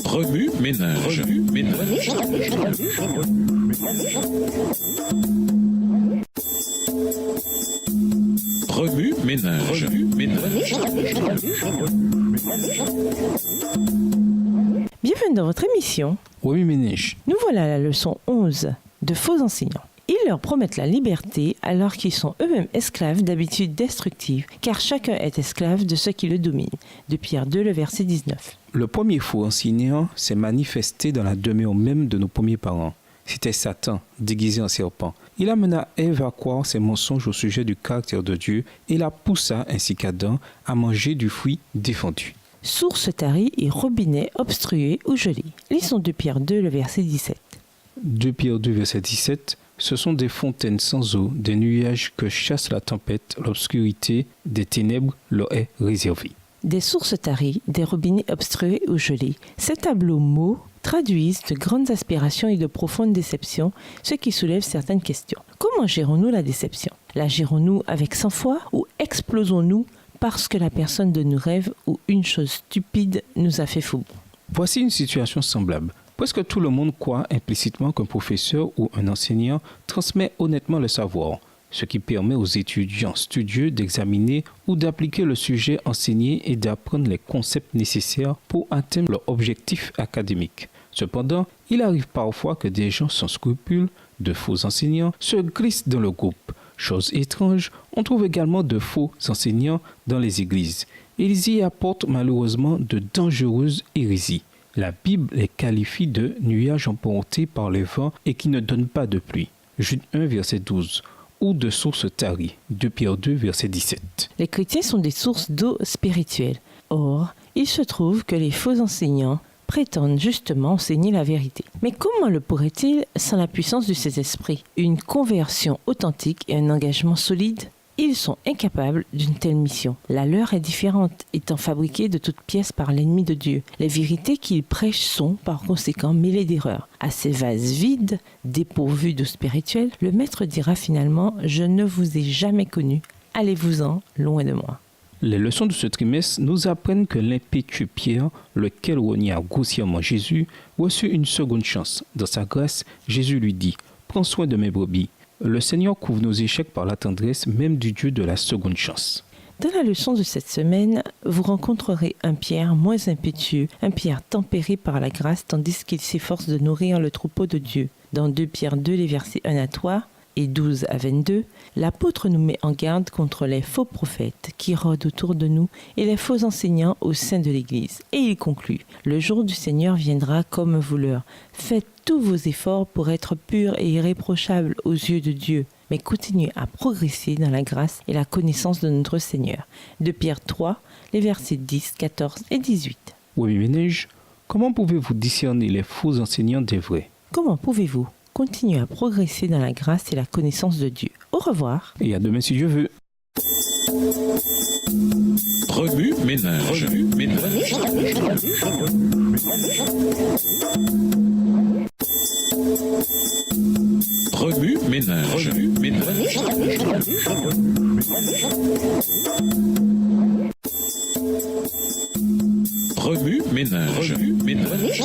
Remue ménage. Remue ménage. Bienvenue dans votre émission. Remue ménage. Nous voilà à la leçon 11 de faux enseignants. Ils leur promettent la liberté alors qu'ils sont eux-mêmes esclaves d'habitudes destructives, car chacun est esclave de ce qui le domine. De Pierre 2, le verset 19. Le premier faux enseignant s'est manifesté dans la demeure même de nos premiers parents. C'était Satan, déguisé en serpent. Il amena Ève à croire ses mensonges au sujet du caractère de Dieu et la poussa, ainsi qu'Adam, à manger du fruit défendu. Source tarie et robinet obstrué ou gelé. Lisons 2 Pierre 2, le verset 17. 2 Pierre 2, verset 17. Ce sont des fontaines sans eau, des nuages que chasse la tempête, l'obscurité des ténèbres leur est réservée. Des sources taries, des robinets obstrués ou gelés. Ces tableaux mots traduisent de grandes aspirations et de profondes déceptions, ce qui soulève certaines questions. Comment gérons-nous la déception? La gérons-nous avec sang-froid ou explosons-nous parce que la personne de nos rêves ou une chose stupide nous a fait fou? Voici une situation semblable. Presque tout le monde croit implicitement qu'un professeur ou un enseignant transmet honnêtement le savoir, ce qui permet aux étudiants studieux d'examiner ou d'appliquer le sujet enseigné et d'apprendre les concepts nécessaires pour atteindre leur objectif académique. Cependant, il arrive parfois que des gens sans scrupules, de faux enseignants, se glissent dans le groupe. Chose étrange, on trouve également de faux enseignants dans les églises. Ils y apportent malheureusement de dangereuses hérésies. La Bible les qualifie de nuages emportés par les vents et qui ne donnent pas de pluie. Jude 1, verset 12. Ou de sources taries. 2 Pierre 2, verset 17. Les chrétiens sont des sources d'eau spirituelle. Or, il se trouve que les faux enseignants prétendent justement enseigner la vérité. Mais comment le pourraient-ils sans la puissance du Saint-Esprit? Une conversion authentique et un engagement solide? Ils sont incapables d'une telle mission. La leur est différente, étant fabriquée de toutes pièces par l'ennemi de Dieu. Les vérités qu'ils prêchent sont, par conséquent, mêlées d'erreurs. À ces vases vides, dépourvus d'eau spirituelle, le Maître dira finalement « Je ne vous ai jamais connu, allez-vous-en loin de moi ». Les leçons de ce trimestre nous apprennent que l'impétueux Pierre, lequel renia grossièrement Jésus, reçut une seconde chance. Dans sa grâce, Jésus lui dit « Prends soin de mes brebis ». Le Seigneur couvre nos échecs par la tendresse même du Dieu de la seconde chance. Dans la leçon de cette semaine, vous rencontrerez un Pierre moins impétueux, un Pierre tempéré par la grâce tandis qu'il s'efforce de nourrir le troupeau de Dieu. Dans 2 Pierre 2, les versets 1 à 3 et 12 à 22, l'apôtre nous met en garde contre les faux prophètes qui rôdent autour de nous et les faux enseignants au sein de l'Église. Et il conclut « Le jour du Seigneur viendra comme un voleur. Faites tous vos efforts pour être purs et irréprochables aux yeux de Dieu, mais continuez à progresser dans la grâce et la connaissance de notre Seigneur. » De Pierre 3, les versets 10, 14 et 18. Oui, ménage, comment pouvez-vous discerner les faux enseignants des vrais? Comment pouvez-vous continuer à progresser dans la grâce et la connaissance de Dieu? Au revoir. Et à demain si Dieu veut. Remue ménage. Remue ménage. Remue ménage. Remue ménage.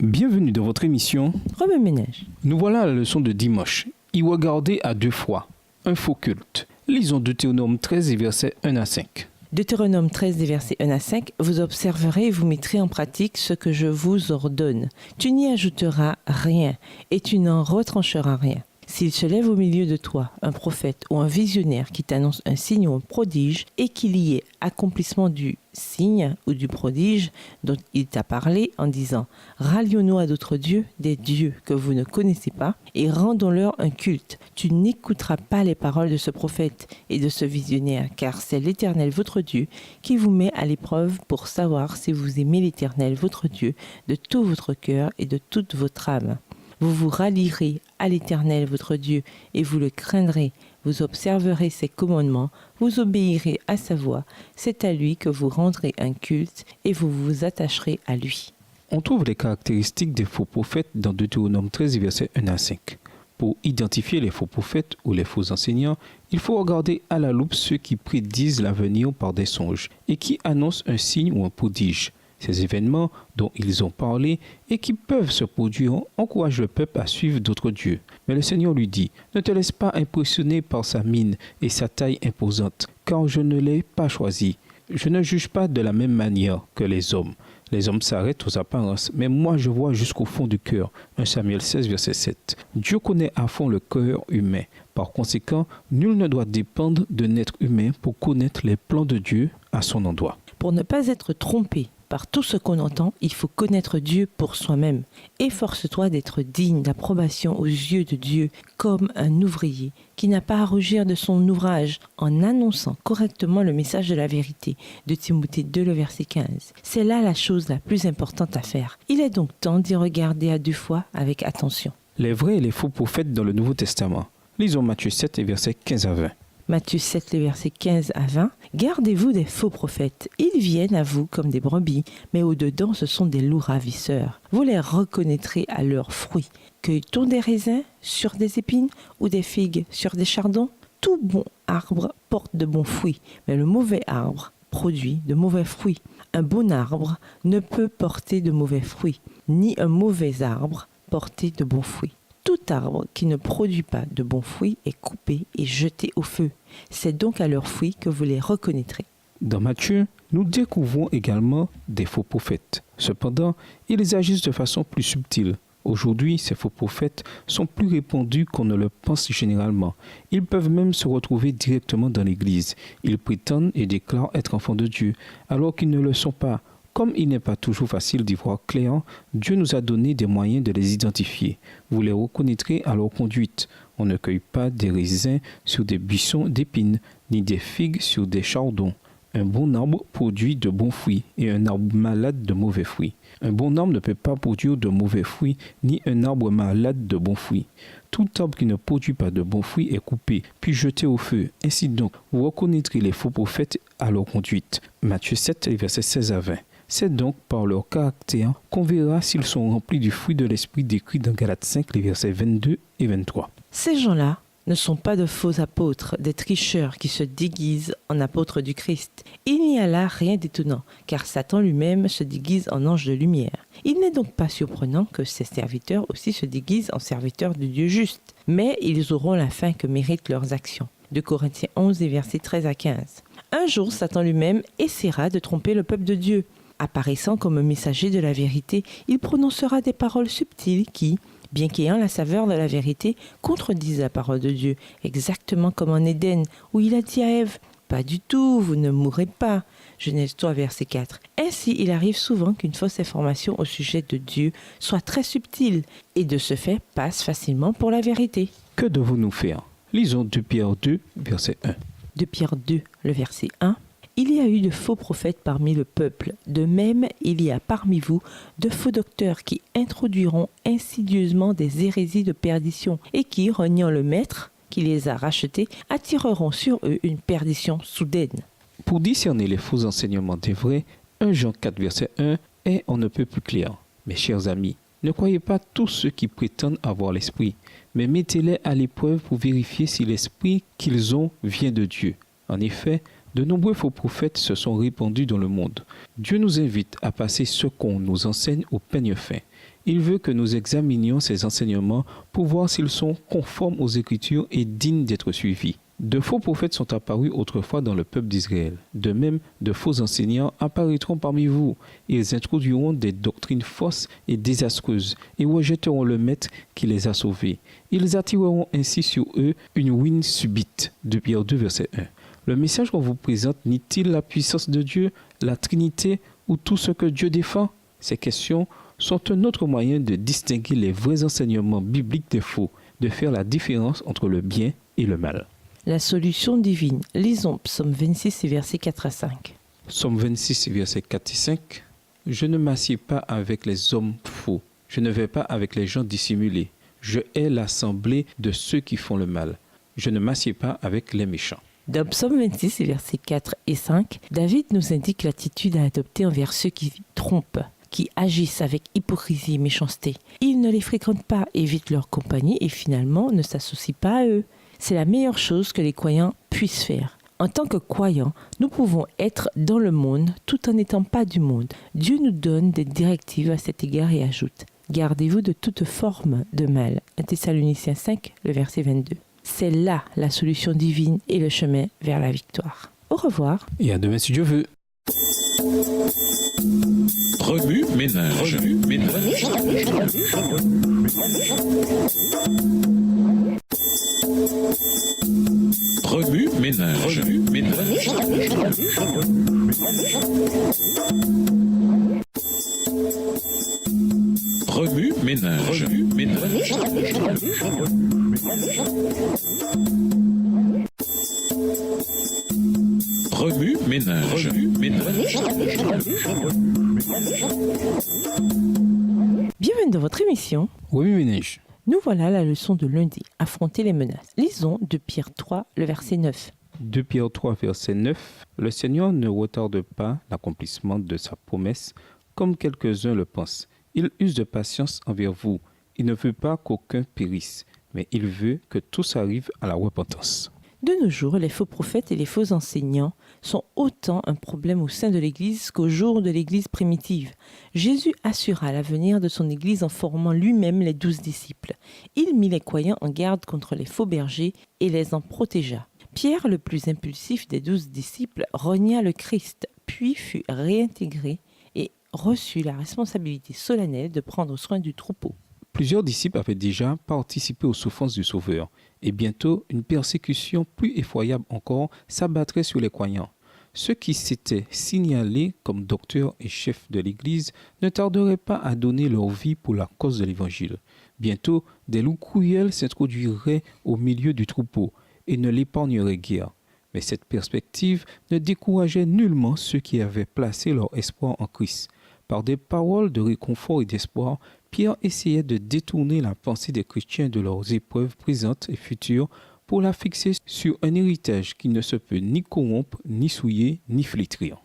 Bienvenue dans votre émission Remue ménage. Nous voilà à la leçon de dimanche. Y regarder à deux fois. Un faux culte. Lisons Deutéronome 13 et versets 1 à 5. Deutéronome 13, des versets 1 à 5, vous observerez et vous mettrez en pratique ce que je vous ordonne. Tu n'y ajouteras rien et tu n'en retrancheras rien. S'il se lève au milieu de toi un prophète ou un visionnaire qui t'annonce un signe ou un prodige et qu'il y ait accomplissement du signe ou du prodige dont il t'a parlé en disant « Rallions-nous à d'autres dieux, des dieux que vous ne connaissez pas, et rendons-leur un culte. » Tu n'écouteras pas les paroles de ce prophète et de ce visionnaire, car c'est l'Éternel votre Dieu qui vous met à l'épreuve pour savoir si vous aimez l'Éternel votre Dieu de tout votre cœur et de toute votre âme. Vous vous rallierez à l'Éternel votre Dieu et vous le craindrez. Vous observerez ses commandements, vous obéirez à sa voix. C'est à lui que vous rendrez un culte et vous vous attacherez à lui. On trouve les caractéristiques des faux prophètes dans Deutéronome 13, versets 1 à 5. Pour identifier les faux prophètes ou les faux enseignants, il faut regarder à la loupe ceux qui prédisent l'avenir par des songes et qui annoncent un signe ou un prodige. Ces événements dont ils ont parlé et qui peuvent se produire encouragent le peuple à suivre d'autres dieux. Mais le Seigneur lui dit, « Ne te laisse pas impressionner par sa mine et sa taille imposante, car je ne l'ai pas choisi. Je ne juge pas de la même manière que les hommes. Les hommes s'arrêtent aux apparences, mais moi je vois jusqu'au fond du cœur. » 1 Samuel 16, verset 7. Dieu connaît à fond le cœur humain. Par conséquent, nul ne doit dépendre d'un être humain pour connaître les plans de Dieu à son endroit. Pour ne pas être trompé par tout ce qu'on entend, il faut connaître Dieu pour soi-même. Efforce-toi d'être digne d'approbation aux yeux de Dieu comme un ouvrier qui n'a pas à rougir de son ouvrage en annonçant correctement le message de la vérité. De Timothée 2, le verset 15. C'est là la chose la plus importante à faire. Il est donc temps d'y regarder à deux fois avec attention. Les vrais et les faux prophètes dans le Nouveau Testament. Lisons Matthieu 7 et versets 15 à 20. Matthieu 7, les versets 15 à 20. « Gardez-vous des faux prophètes. Ils viennent à vous comme des brebis, mais au-dedans ce sont des loups ravisseurs. Vous les reconnaîtrez à leurs fruits. Cueille-t-on des raisins sur des épines ou des figues sur des chardons? Tout bon arbre porte de bons fruits, mais le mauvais arbre produit de mauvais fruits. Un bon arbre ne peut porter de mauvais fruits, ni un mauvais arbre porter de bons fruits. Tout arbre qui ne produit pas de bons fruits est coupé et jeté au feu. C'est donc à leurs fruits que vous les reconnaîtrez. » Dans Matthieu, nous découvrons également des faux prophètes. Cependant, ils agissent de façon plus subtile. Aujourd'hui, ces faux prophètes sont plus répandus qu'on ne le pense généralement. Ils peuvent même se retrouver directement dans l'Église. Ils prétendent et déclarent être enfants de Dieu, alors qu'ils ne le sont pas. Comme il n'est pas toujours facile d'y voir clair, Dieu nous a donné des moyens de les identifier. Vous les reconnaîtrez à leur conduite. On ne cueille pas des raisins sur des buissons d'épines, ni des figues sur des chardons. Un bon arbre produit de bons fruits et un arbre malade de mauvais fruits. Un bon arbre ne peut pas produire de mauvais fruits, ni un arbre malade de bons fruits. Tout arbre qui ne produit pas de bons fruits est coupé, puis jeté au feu. Ainsi donc, vous reconnaîtrez les faux prophètes à leur conduite. Matthieu 7, versets 16 à 20. C'est donc par leur caractère qu'on verra s'ils sont remplis du fruit de l'esprit décrit dans Galates 5, les versets 22 et 23. Ces gens-là ne sont pas de faux apôtres, des tricheurs qui se déguisent en apôtres du Christ. Il n'y a là rien d'étonnant, car Satan lui-même se déguise en ange de lumière. Il n'est donc pas surprenant que ses serviteurs aussi se déguisent en serviteurs de Dieu juste. Mais ils auront la fin que méritent leurs actions. De Corinthiens 11, les versets 13 à 15. Un jour, Satan lui-même essaiera de tromper le peuple de Dieu. Apparaissant comme un messager de la vérité, il prononcera des paroles subtiles qui, bien qu'ayant la saveur de la vérité, contredisent la parole de Dieu, exactement comme en Éden, où il a dit à Ève, « Pas du tout, vous ne mourrez pas ». Genèse 3, verset 4. Ainsi, il arrive souvent qu'une fausse information au sujet de Dieu soit très subtile et de ce fait passe facilement pour la vérité. Que devons-nous faire? Lisons 2 Pierre 2, verset 1. 2 Pierre 2, le verset 1. Il y a eu de faux prophètes parmi le peuple. De même, il y a parmi vous de faux docteurs qui introduiront insidieusement des hérésies de perdition et qui, reniant le maître qui les a rachetés, attireront sur eux une perdition soudaine. Pour discerner les faux enseignements des vrais, 1 Jean 4, verset 1 est on ne peut plus clair. Mes chers amis, ne croyez pas tous ceux qui prétendent avoir l'esprit, mais mettez-les à l'épreuve pour vérifier si l'esprit qu'ils ont vient de Dieu. En effet, de nombreux faux prophètes se sont répandus dans le monde. Dieu nous invite à passer ce qu'on nous enseigne au peigne fin. Il veut que nous examinions ces enseignements pour voir s'ils sont conformes aux Écritures et dignes d'être suivis. De faux prophètes sont apparus autrefois dans le peuple d'Israël. De même, de faux enseignants apparaîtront parmi vous. Ils introduiront des doctrines fausses et désastreuses et rejetteront le maître qui les a sauvés. Ils attireront ainsi sur eux une ruine subite. 2 Pierre 2, verset 1. Le message qu'on vous présente nie-t-il la puissance de Dieu, la Trinité ou tout ce que Dieu défend? Ces questions sont un autre moyen de distinguer les vrais enseignements bibliques des faux, de faire la différence entre le bien et le mal. La solution divine. Lisons Psaume 26 et versets 4 à 5. Psaume 26 versets 4 et 5. Je ne m'assieds pas avec les hommes faux, je ne vais pas avec les gens dissimulés. Je hais l'assemblée de ceux qui font le mal. Je ne m'assieds pas avec les méchants. Dans Psaume 26, versets 4 et 5, David nous indique l'attitude à adopter envers ceux qui trompent, qui agissent avec hypocrisie et méchanceté. Il ne les fréquente pas, évite leur compagnie et finalement ne s'associe pas à eux. C'est la meilleure chose que les croyants puissent faire. En tant que croyants, nous pouvons être dans le monde tout en n'étant pas du monde. Dieu nous donne des directives à cet égard et ajoute « Gardez-vous de toute forme de mal » 1 Thessaloniciens 5, le verset 22. C'est là la solution divine et le chemin vers la victoire. Au revoir. Et à demain si Dieu veut. Remue ménage. Remue ménage. Remue ménage. Remue ménage. Remue ménage. Remue ménage. Remue ménage. Remue ménage. Bienvenue dans votre émission. Remue ménage. Nous voilà à la leçon de lundi, affronter les menaces. Lisons de Pierre 3, le verset 9. 2 Pierre 3, verset 9. Le Seigneur ne retarde pas l'accomplissement de sa promesse, comme quelques-uns le pensent. Il use de patience envers vous. Il ne veut pas qu'aucun périsse, mais il veut que tous arrivent à la repentance. De nos jours, les faux prophètes et les faux enseignants sont autant un problème au sein de l'Église qu'au jour de l'Église primitive. Jésus assura l'avenir de son Église en formant lui-même les 12 disciples. Il mit les croyants en garde contre les faux bergers et les en protégea. Pierre, le plus impulsif des 12 disciples, renia le Christ, puis fut réintégré et reçut la responsabilité solennelle de prendre soin du troupeau. Plusieurs disciples avaient déjà participé aux souffrances du Sauveur, et bientôt une persécution plus effroyable encore s'abattrait sur les croyants. Ceux qui s'étaient signalés comme docteurs et chefs de l'Église ne tarderaient pas à donner leur vie pour la cause de l'Évangile. Bientôt, des loups cruels s'introduiraient au milieu du troupeau et ne l'épargneraient guère. Mais cette perspective ne décourageait nullement ceux qui avaient placé leur espoir en Christ. Par des paroles de réconfort et d'espoir, Pierre essayait de détourner la pensée des chrétiens de leurs épreuves présentes et futures pour la fixer sur un héritage qui ne se peut ni corrompre, ni souiller, ni flétrir.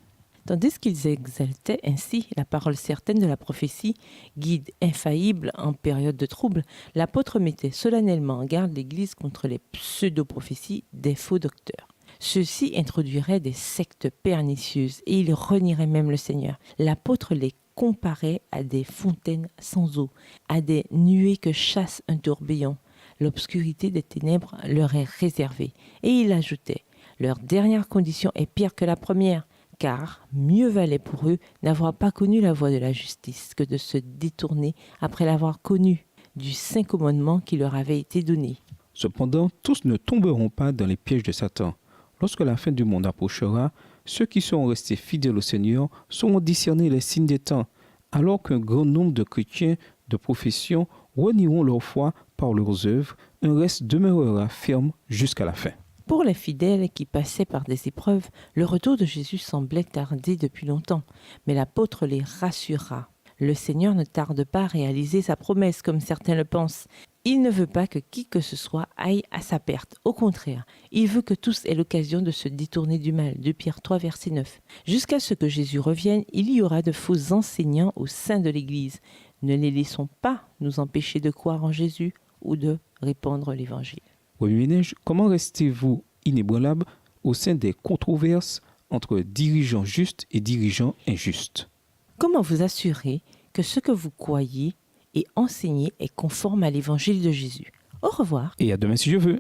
Tandis qu'ils exaltaient ainsi la parole certaine de la prophétie, guide infaillible en période de trouble, l'apôtre mettait solennellement en garde l'Église contre les pseudo-prophéties des faux docteurs. Ceux-ci introduiraient des sectes pernicieuses et ils renieraient même le Seigneur. L'apôtre les comparait à des fontaines sans eau, à des nuées que chasse un tourbillon. L'obscurité des ténèbres leur est réservée. Et il ajoutait, leur dernière condition est pire que la première, car mieux valait pour eux n'avoir pas connu la voie de la justice que de se détourner après l'avoir connue du saint commandement qui leur avait été donné. Cependant, tous ne tomberont pas dans les pièges de Satan. Lorsque la fin du monde approchera, ceux qui seront restés fidèles au Seigneur sauront discerner les signes des temps, alors qu'un grand nombre de chrétiens de profession renieront leur foi par leurs œuvres, un reste demeurera ferme jusqu'à la fin. Pour les fidèles qui passaient par des épreuves, le retour de Jésus semblait tarder depuis longtemps, mais l'apôtre les rassura. Le Seigneur ne tarde pas à réaliser sa promesse comme certains le pensent. Il ne veut pas que qui que ce soit aille à sa perte. Au contraire, il veut que tous aient l'occasion de se détourner du mal. 2 Pierre 3, verset 9. Jusqu'à ce que Jésus revienne, il y aura de faux enseignants au sein de l'Église. Ne les laissons pas nous empêcher de croire en Jésus ou de répandre l'Évangile. Remue ménage, comment restez-vous inébranlable au sein des controverses entre dirigeants justes et dirigeants injustes? Comment vous assurer que ce que vous croyez et enseignez est conforme à l'Évangile de Jésus? Au revoir. Et à demain si je veux.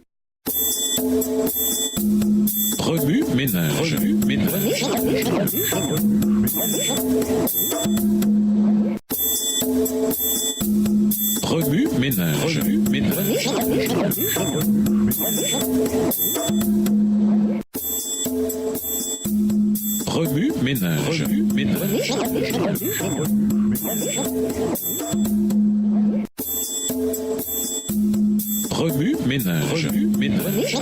Remue ménage. Remue ménage. Remue ménage. Remue ménage. Remue ménage. Remue ménage. Remue ménage. Remue ménage.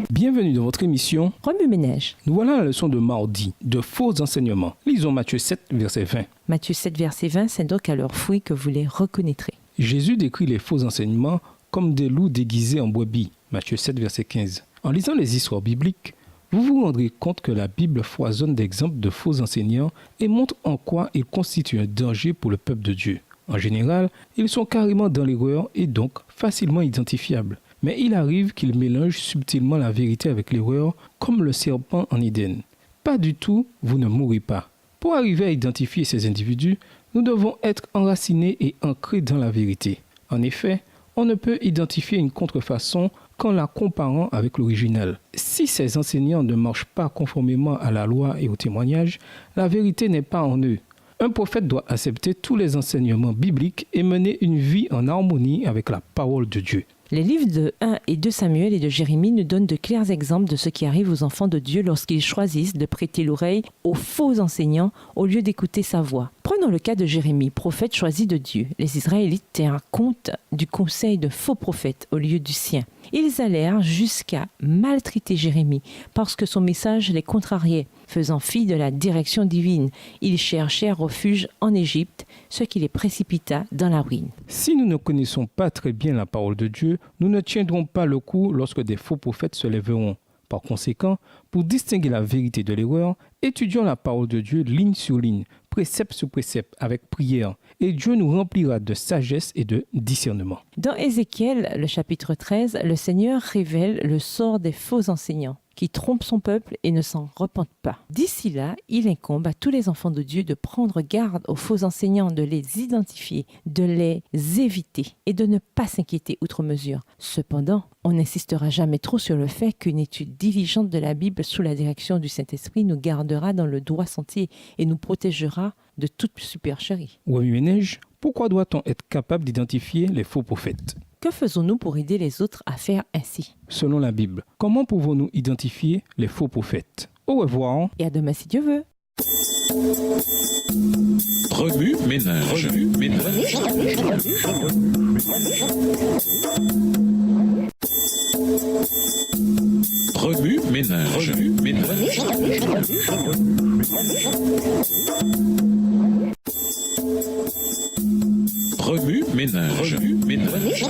Bienvenue dans votre émission. Remue ménage. Nous voilà à la leçon de mardi, de faux enseignements. Lisons Matthieu 7, verset 20. Matthieu 7, verset 20, c'est donc à leurs fruits que vous les reconnaîtrez. Jésus décrit les faux enseignements comme des loups déguisés en brebis. Matthieu 7, verset 15. En lisant les histoires bibliques, vous vous rendrez compte que la Bible foisonne d'exemples de faux enseignants et montre en quoi ils constituent un danger pour le peuple de Dieu. En général, ils sont carrément dans l'erreur et donc facilement identifiables. Mais il arrive qu'ils mélangent subtilement la vérité avec l'erreur, comme le serpent en Éden. Pas du tout, vous ne mourrez pas. Pour arriver à identifier ces individus, nous devons être enracinés et ancrés dans la vérité. En effet, on ne peut identifier une contrefaçon qu'en la comparant avec l'original. Si ces enseignants ne marchent pas conformément à la loi et au témoignage, la vérité n'est pas en eux. Un prophète doit accepter tous les enseignements bibliques et mener une vie en harmonie avec la parole de Dieu. Les livres de 1 et 2 Samuel et de Jérémie nous donnent de clairs exemples de ce qui arrive aux enfants de Dieu lorsqu'ils choisissent de prêter l'oreille aux faux enseignants au lieu d'écouter sa voix. Prenons le cas de Jérémie, prophète choisi de Dieu. Les Israélites tinrent compte du conseil de faux prophètes au lieu du sien. Ils allèrent jusqu'à maltraiter Jérémie parce que son message les contrariait. Faisant fi de la direction divine, ils cherchèrent refuge en Égypte, ce qui les précipita dans la ruine. Si nous ne connaissons pas très bien la parole de Dieu, nous ne tiendrons pas le coup lorsque des faux prophètes se lèveront. Par conséquent, pour distinguer la vérité de l'erreur, étudions la parole de Dieu ligne sur ligne, précepte sur précepte, avec prière, et Dieu nous remplira de sagesse et de discernement. Dans Ézéchiel, le chapitre 13, le Seigneur révèle le sort des faux enseignants qui trompent son peuple et ne s'en repentent pas. D'ici là, il incombe à tous les enfants de Dieu de prendre garde aux faux enseignants, de les identifier, de les éviter et de ne pas s'inquiéter outre mesure. Cependant, on n'insistera jamais trop sur le fait qu'une étude diligente de la Bible sous la direction du Saint-Esprit nous gardera dans le droit sentier et nous protégera de toute supercherie. Oui, Ménage, pourquoi doit-on être capable d'identifier les faux prophètes ? Que faisons-nous pour aider les autres à faire ainsi? Selon la Bible, comment pouvons-nous identifier les faux prophètes? Au revoir. Et à demain si Dieu veut. Remue ménage. Remue ménage. Remue ménage. Remue ménage. Remue ménage. Remue ménage.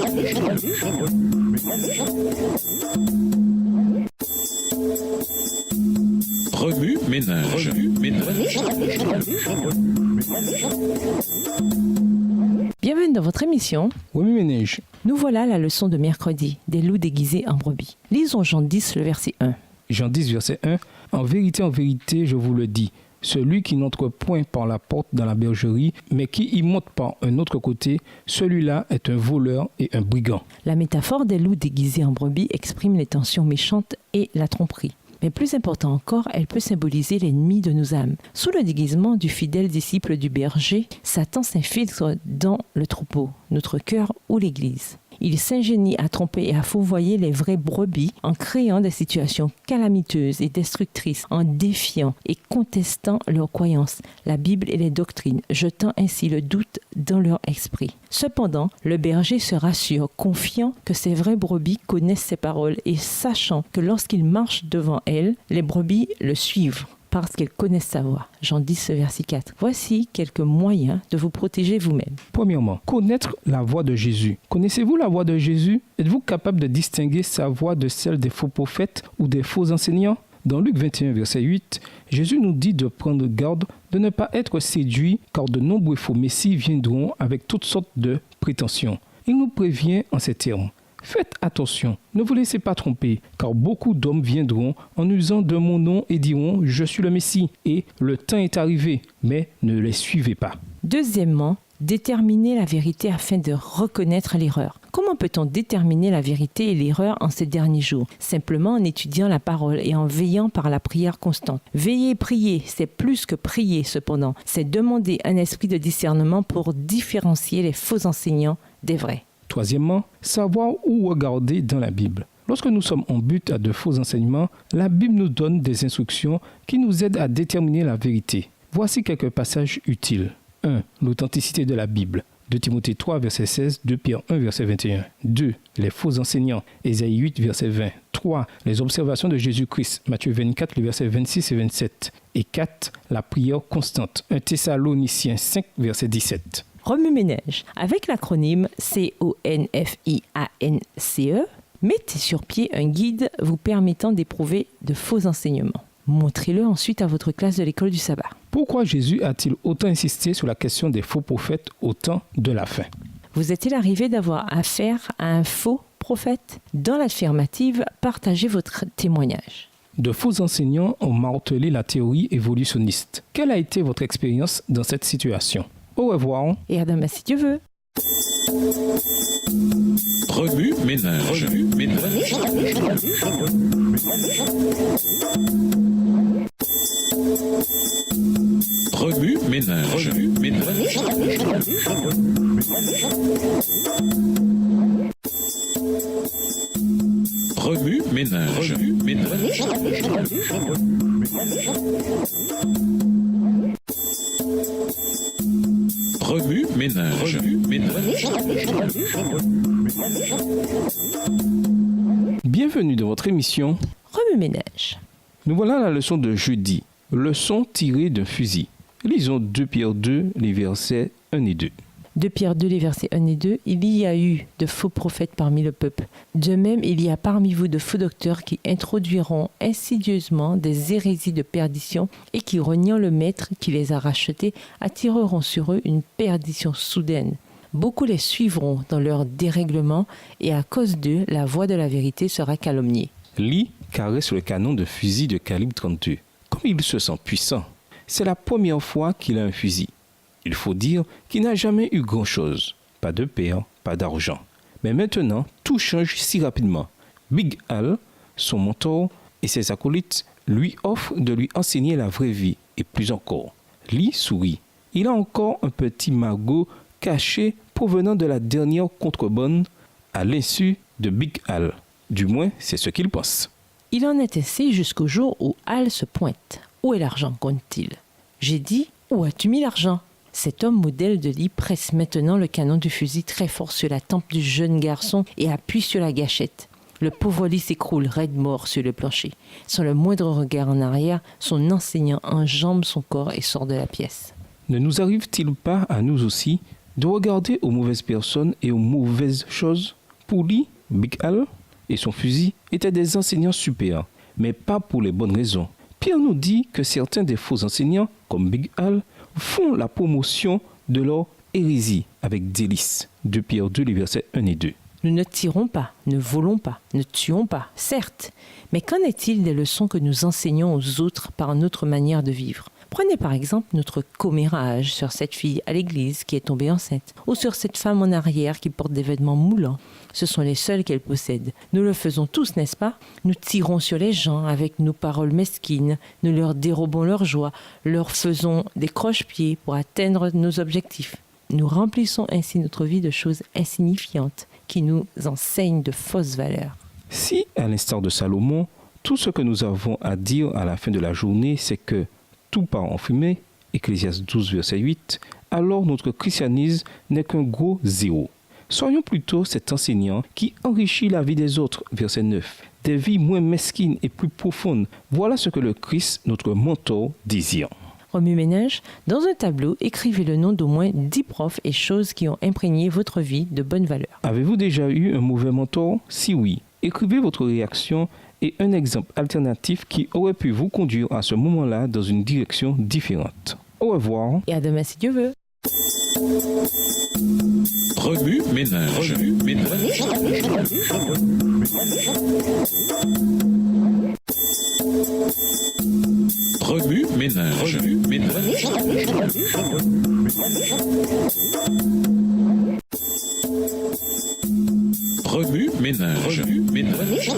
Remue ménage. Remue ménage. Bienvenue dans votre émission. Oui, Ménage. Nous voilà la leçon de mercredi, des loups déguisés en brebis. Lisons Jean 10, le verset 1. Jean 10, verset 1. En vérité, je vous le dis, celui qui n'entre point par la porte dans la bergerie, mais qui y monte par un autre côté, celui-là est un voleur et un brigand. La métaphore des loups déguisés en brebis exprime les tensions méchantes et la tromperie. Mais plus important encore, elle peut symboliser l'ennemi de nos âmes. Sous le déguisement du fidèle disciple du berger, Satan s'infiltre dans le troupeau, notre cœur ou l'Église. Il s'ingénie à tromper et à fourvoyer les vraies brebis en créant des situations calamiteuses et destructrices, en défiant et contestant leurs croyances, la Bible et les doctrines, jetant ainsi le doute dans leur esprit. Cependant, le berger se rassure, confiant que ces vraies brebis connaissent ses paroles et sachant que lorsqu'il marche devant elles, les brebis le suivent parce qu'elles connaissent sa voix. Jean 10, verset 4. Voici quelques moyens de vous protéger vous-même. Premièrement, connaître la voix de Jésus. Connaissez-vous la voix de Jésus? Êtes-vous capable de distinguer sa voix de celle des faux prophètes ou des faux enseignants? Dans Luc 21, verset 8, Jésus nous dit de prendre garde de ne pas être séduit, car de nombreux faux messies viendront avec toutes sortes de prétentions. Il nous prévient en ces termes. Faites attention, ne vous laissez pas tromper, car beaucoup d'hommes viendront en usant de mon nom et diront « Je suis le Messie » et « Le temps est arrivé », mais ne les suivez pas. Deuxièmement, déterminer la vérité afin de reconnaître l'erreur. Comment peut-on déterminer la vérité et l'erreur en ces derniers jours? Simplement en étudiant la parole et en veillant par la prière constante. Veiller et prier, c'est plus que prier cependant. C'est demander un esprit de discernement pour différencier les faux enseignants des vrais. Troisièmement, savoir où regarder dans la Bible. Lorsque nous sommes en but à de faux enseignements, la Bible nous donne des instructions qui nous aident à déterminer la vérité. Voici quelques passages utiles. 1. L'authenticité de la Bible. 2 Timothée 3, verset 16, 2 Pierre 1, verset 21. 2. Les faux enseignants. Ésaïe 8, verset 20. 3. Les observations de Jésus-Christ. Matthieu 24, les versets 26 et 27. Et 4. La prière constante. 1 Thessaloniciens 5, verset 17. Remue-ménage. Avec l'acronyme CONFIANCE, Mettez sur pied un guide vous permettant d'éprouver de faux enseignements. Montrez-le ensuite à votre classe de l'école du sabbat. Pourquoi Jésus a-t-il autant insisté sur la question des faux prophètes au temps de la fin? Vous est-il arrivé d'avoir affaire à un faux prophète? Dans l'affirmative, partagez votre témoignage. De faux enseignants ont martelé la théorie évolutionniste. Quelle a été votre expérience dans cette situation? Au revoir. Et à demain si Dieu veut. Remue-ménage. Remue-ménage. Remue-ménage. Remue-ménage. Bienvenue dans votre émission. Remue-ménage. Nous voilà à la leçon de jeudi. Leçon tirée d'un fusil. Lisons 2 Pierre 2, les versets 1 et 2. 2 Pierre 2, les versets 1 et 2. Il y a eu de faux prophètes parmi le peuple. De même, il y a parmi vous de faux docteurs qui introduiront insidieusement des hérésies de perdition et qui, reniant le maître qui les a rachetés, attireront sur eux une perdition soudaine. Beaucoup les suivront dans leur dérèglement et à cause d'eux, la voix de la vérité sera calomniée. Lee caresse le canon de fusil de calibre 32. Comme il se sent puissant, c'est la première fois qu'il a un fusil. Il faut dire qu'il n'a jamais eu grand-chose. Pas de père, pas d'argent. Mais maintenant, tout change si rapidement. Big Al, son mentor et ses acolytes lui offrent de lui enseigner la vraie vie et plus encore. Lee sourit. Il a encore un petit magot caché provenant de la dernière contrebande à l'insu de Big Al. Du moins, c'est ce qu'il pense. Il en est ainsi jusqu'au jour où Al se pointe. Où est l'argent, compte-t-il? J'ai dit, où as-tu mis l'argent? Cet homme modèle de Lee presse maintenant le canon du fusil très fort sur la tempe du jeune garçon et appuie sur la gâchette. Le pauvre Lee s'écroule raide mort sur le plancher. Sans le moindre regard en arrière, son enseignant enjambe son corps et sort de la pièce. Ne nous arrive-t-il pas à nous aussi de regarder aux mauvaises personnes et aux mauvaises choses? Pour Lee, Big Al et son fusil étaient des enseignants super, mais pas pour les bonnes raisons. Pierre nous dit que certains des faux enseignants, comme Big Al, font la promotion de leur hérésie avec délice. 2 Pierre 2, les versets 1 et 2. Nous ne tirons pas, ne volons pas, ne tuons pas, certes. Mais qu'en est-il des leçons que nous enseignons aux autres par notre manière de vivre? Prenez par exemple notre commérage sur cette fille à l'église qui est tombée enceinte, ou sur cette femme en arrière qui porte des vêtements moulants. Ce sont les seuls qu'elle possède. Nous le faisons tous, n'est-ce pas? Nous tirons sur les gens avec nos paroles mesquines, nous leur dérobons leur joie, leur faisons des croche-pieds pour atteindre nos objectifs. Nous remplissons ainsi notre vie de choses insignifiantes qui nous enseignent de fausses valeurs. Si, à l'instar de Salomon, tout ce que nous avons à dire à la fin de la journée, c'est que tout part en fumée, Ecclésiaste 12, verset 8, alors notre christianisme n'est qu'un gros zéro. Soyons plutôt cet enseignant qui enrichit la vie des autres, verset 9. Des vies moins mesquines et plus profondes. Voilà ce que le Christ, notre mentor, désire. Remue-ménage, dans un tableau, écrivez le nom d'au moins 10 profs et choses qui ont imprégné votre vie de bonnes valeurs. Avez-vous déjà eu un mauvais mentor? Si oui, écrivez votre réaction et un exemple alternatif qui aurait pu vous conduire à ce moment-là dans une direction différente. Au revoir. Et à demain si Dieu veut. Remue-ménage. Remue-ménage. Remue-ménage. Remue-ménage.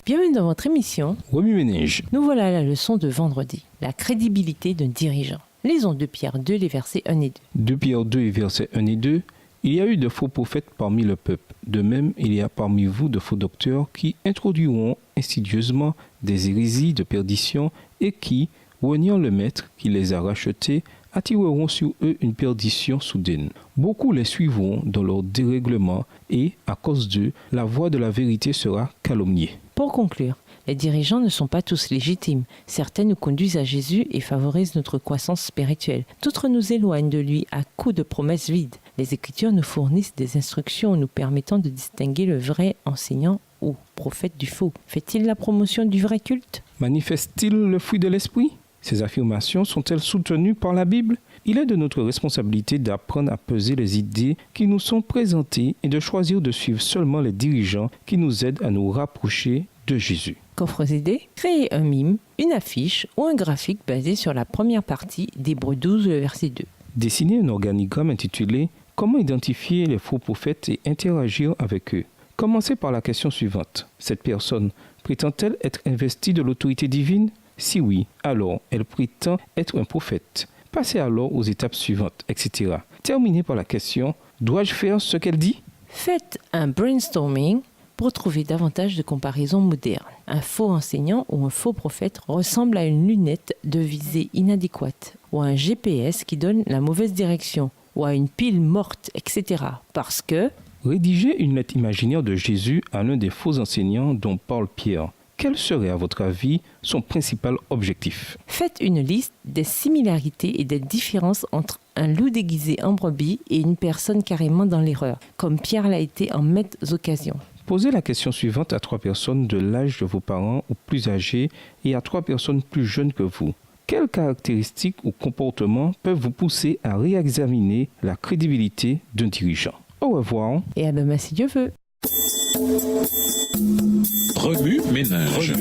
Bienvenue dans votre émission. Remue-ménage. Nous voilà à la leçon de vendredi. La crédibilité d'un dirigeant. Lisons 2 Pierre 2, les versets 1 et 2. 2 Pierre 2 et versets 1 et 2. Il y a eu de faux prophètes parmi le peuple. De même, il y a parmi vous de faux docteurs qui introduiront insidieusement des hérésies de perdition et qui, reniant le maître qui les a rachetés, attireront sur eux une perdition soudaine. Beaucoup les suivront dans leur dérèglement et, à cause d'eux, la voix de la vérité sera calomniée. Pour conclure, Les dirigeants ne sont pas tous légitimes. Certains nous conduisent à Jésus et favorisent notre croissance spirituelle. D'autres nous éloignent de lui à coups de promesses vides. Les Écritures nous fournissent des instructions nous permettant de distinguer le vrai enseignant ou prophète du faux. Fait-il la promotion du vrai culte? Manifeste-t-il le fruit de l'esprit? Ces affirmations sont-elles soutenues par la Bible? Il est de notre responsabilité d'apprendre à peser les idées qui nous sont présentées et de choisir de suivre seulement les dirigeants qui nous aident à nous rapprocher de Jésus. Qu'offrent idées? Créez un mime, une affiche ou un graphique basé sur la première partie d'Hébreux 12, le verset 2. Dessinez un organigramme intitulé « Comment identifier les faux prophètes et interagir avec eux ». Commencez par la question suivante. Cette personne prétend-elle être investie de l'autorité divine? Si oui, alors elle prétend être un prophète. Passez alors aux étapes suivantes, etc. Terminez par la question « Dois-je faire ce qu'elle dit ?» Faites un brainstorming pour trouver davantage de comparaisons modernes. Un faux enseignant ou un faux prophète ressemble à une lunette de visée inadéquate, ou à un GPS qui donne la mauvaise direction, ou à une pile morte, etc. Parce que... Rédigez une lettre imaginaire de Jésus à l'un des faux enseignants dont parle Pierre. Quel serait, à votre avis, son principal objectif? Faites une liste des similarités et des différences entre un loup déguisé en brebis et une personne carrément dans l'erreur, comme Pierre l'a été en maintes occasions. Posez la question suivante à 3 personnes de l'âge de vos parents ou plus âgées et à 3 personnes plus jeunes que vous. Quelles caractéristiques ou comportements peuvent vous pousser à réexaminer la crédibilité d'un dirigeant? Au revoir. Et à demain si Dieu veut. Remue-ménage.